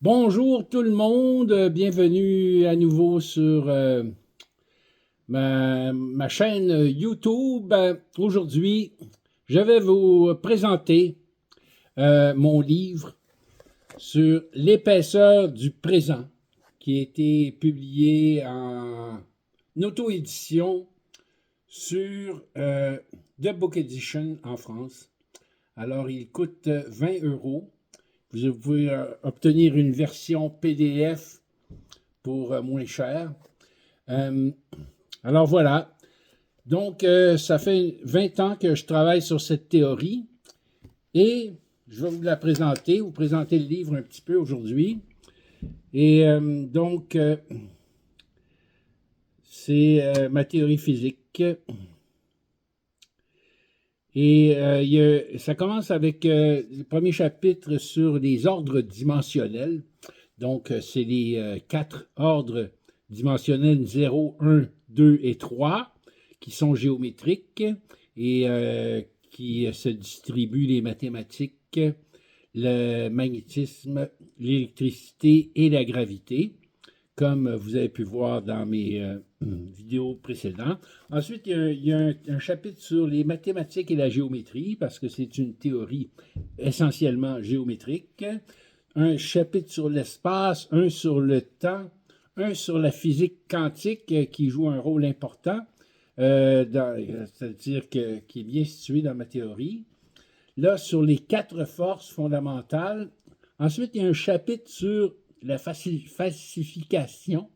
Bonjour tout le monde, bienvenue à nouveau sur ma chaîne YouTube. Aujourd'hui, je vais vous présenter mon livre sur l'épaisseur du présent qui a été publié en auto-édition sur The Book Edition en France. Alors, il coûte 20 euros. Vous pouvez obtenir une version PDF pour moins cher. Euh, alors voilà. Donc, ça fait 20 ans que je travaille sur cette théorie et je vais vous la présenter, vous présenter le livre un petit peu aujourd'hui. Et c'est ma théorie physique. Et ça commence avec le premier chapitre sur les ordres dimensionnels. Donc, c'est les 4 ordres dimensionnels 0, 1, 2 et 3 qui sont géométriques et qui se distribuent les mathématiques, le magnétisme, l'électricité et la gravité, comme vous avez pu voir dans mes vidéos précédentes. Ensuite, il y a un chapitre sur les mathématiques et la géométrie, parce que c'est une théorie essentiellement géométrique. Un chapitre sur l'espace, un sur le temps, un sur la physique quantique qui joue un rôle important, c'est-à-dire qui est bien situé dans ma théorie. Là, sur les 4 forces fondamentales. Ensuite, il y a un chapitre sur la falsification.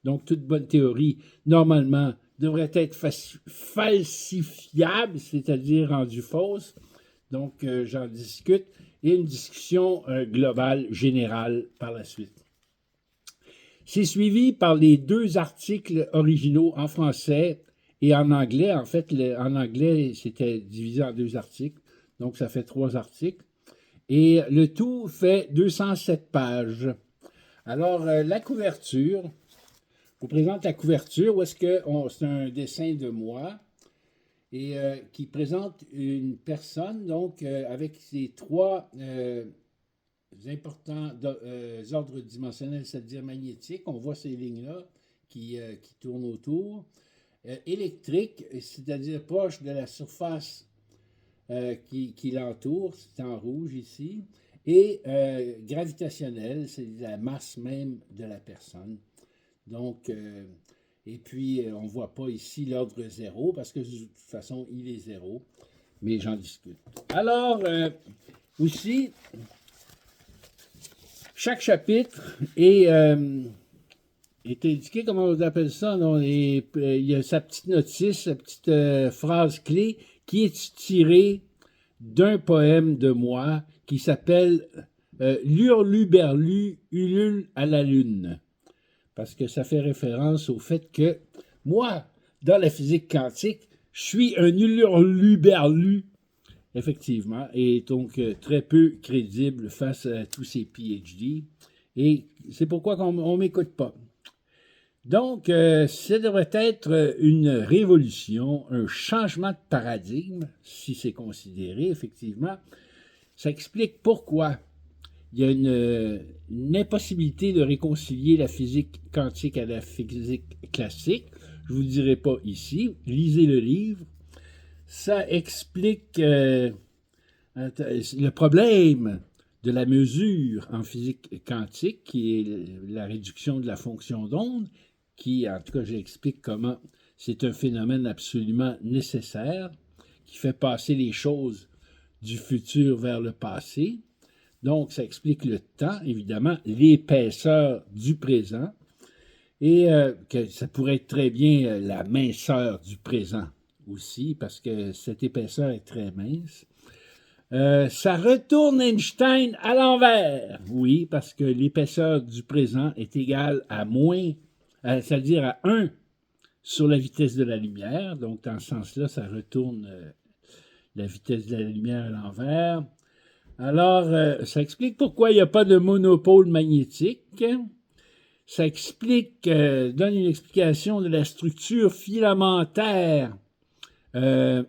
Donc, toute bonne théorie, normalement, devrait être falsifiable, c'est-à-dire rendue fausse. Donc, j'en discute. Et une discussion globale, générale, par la suite. C'est suivi par les 2 articles originaux en français et en anglais. En fait, en anglais, c'était divisé en 2 articles. Donc, ça fait 3 articles. Et le tout fait 207 pages. Alors, la couverture, je vous présente la couverture où est-ce que c'est un dessin de moi et qui présente une personne, donc, avec ces 3 importants ordres dimensionnels, c'est-à-dire magnétiques. On voit ces lignes-là qui tournent autour. Électrique, c'est-à-dire proche de la surface qui l'entoure, c'est en rouge ici, et gravitationnel, c'est la masse même de la personne. Donc, et puis, on ne voit pas ici l'ordre 0, parce que de toute façon, il est 0, mais j'en discute. Alors, aussi, chaque chapitre est indiqué, comment on appelle ça, non? Il y a sa petite notice, sa petite phrase clé qui est tirée d'un poème de moi qui s'appelle L'Hurluberlu ulule à la lune. Parce que ça fait référence au fait que moi, dans la physique quantique, je suis un Hurluberlu, effectivement, et donc très peu crédible face à tous ces PhD. Et c'est pourquoi on ne m'écoute pas. Donc, ça devrait être une révolution, un changement de paradigme, si c'est considéré, effectivement. Ça explique pourquoi il y a une impossibilité de réconcilier la physique quantique à la physique classique. Je ne vous le dirai pas ici. Lisez le livre. Ça explique le problème de la mesure en physique quantique, qui est la réduction de la fonction d'onde, qui, en tout cas, j'explique comment c'est un phénomène absolument nécessaire, qui fait passer les choses du futur vers le passé. Donc, ça explique le temps, évidemment, l'épaisseur du présent, et que ça pourrait être très bien la minceur du présent aussi, parce que cette épaisseur est très mince. Ça retourne Einstein à l'envers. Oui, parce que l'épaisseur du présent est égale à moins, c'est-à-dire à 1 sur la vitesse de la lumière. Donc, dans ce sens-là, ça retourne la vitesse de la lumière à l'envers. Alors, ça explique pourquoi il n'y a pas de monopôle magnétique. Ça explique, donne une explication de la structure filamentaire de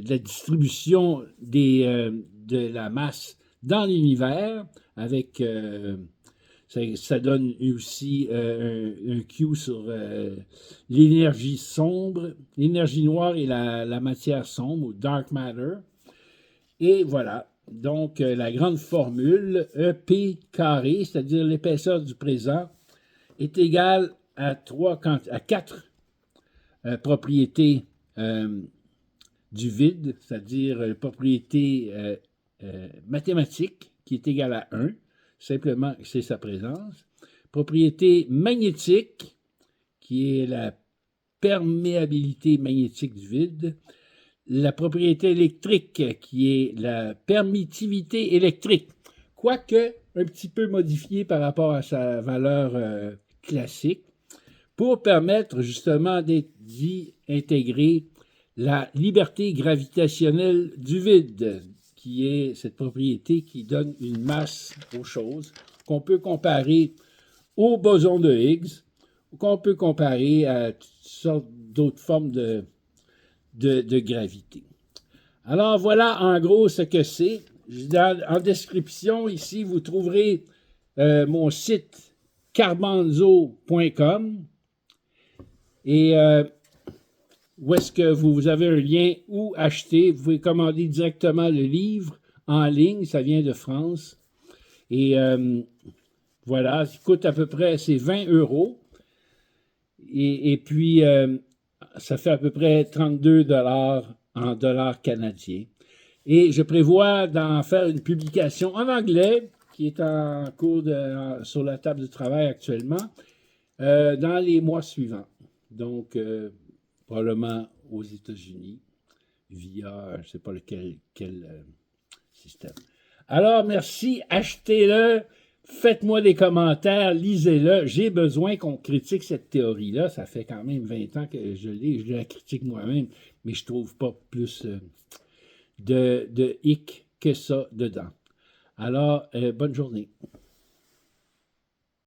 la distribution de la masse dans l'univers, avec ça donne aussi un cue sur l'énergie sombre, l'énergie noire et la matière sombre, ou dark matter. Et voilà. Donc, la grande formule, EP carré, c'est-à-dire l'épaisseur du présent, est égale à 4 propriétés du vide, c'est-à-dire propriété mathématique, qui est égale à 1. Simplement, c'est sa présence. Propriété magnétique, qui est la perméabilité magnétique du vide. La propriété électrique, qui est la permittivité électrique, quoique un petit peu modifiée par rapport à sa valeur classique, pour permettre justement d'y intégrer la liberté gravitationnelle du vide, qui est cette propriété qui donne une masse aux choses, qu'on peut comparer au boson de Higgs, qu'on peut comparer à toutes sortes d'autres formes de gravité. Alors voilà en gros ce que c'est. En description ici, vous trouverez mon site carbanzo.com et où est-ce que vous avez un lien où acheter. Vous pouvez commander directement le livre en ligne, ça vient de France. Et voilà, ça coûte à peu près, c'est 20 €. Et puis, ça fait à peu près 32 $ en dollars canadiens. Et je prévois d'en faire une publication en anglais, qui est en cours sur la table de travail actuellement, dans les mois suivants. Donc, probablement aux États-Unis, via, je ne sais pas quel système. Alors, merci, achetez-le, faites-moi des commentaires, lisez-le. J'ai besoin qu'on critique cette théorie-là. Ça fait quand même 20 ans que je la critique moi-même, mais je ne trouve pas plus de hic que ça dedans. Alors, bonne journée.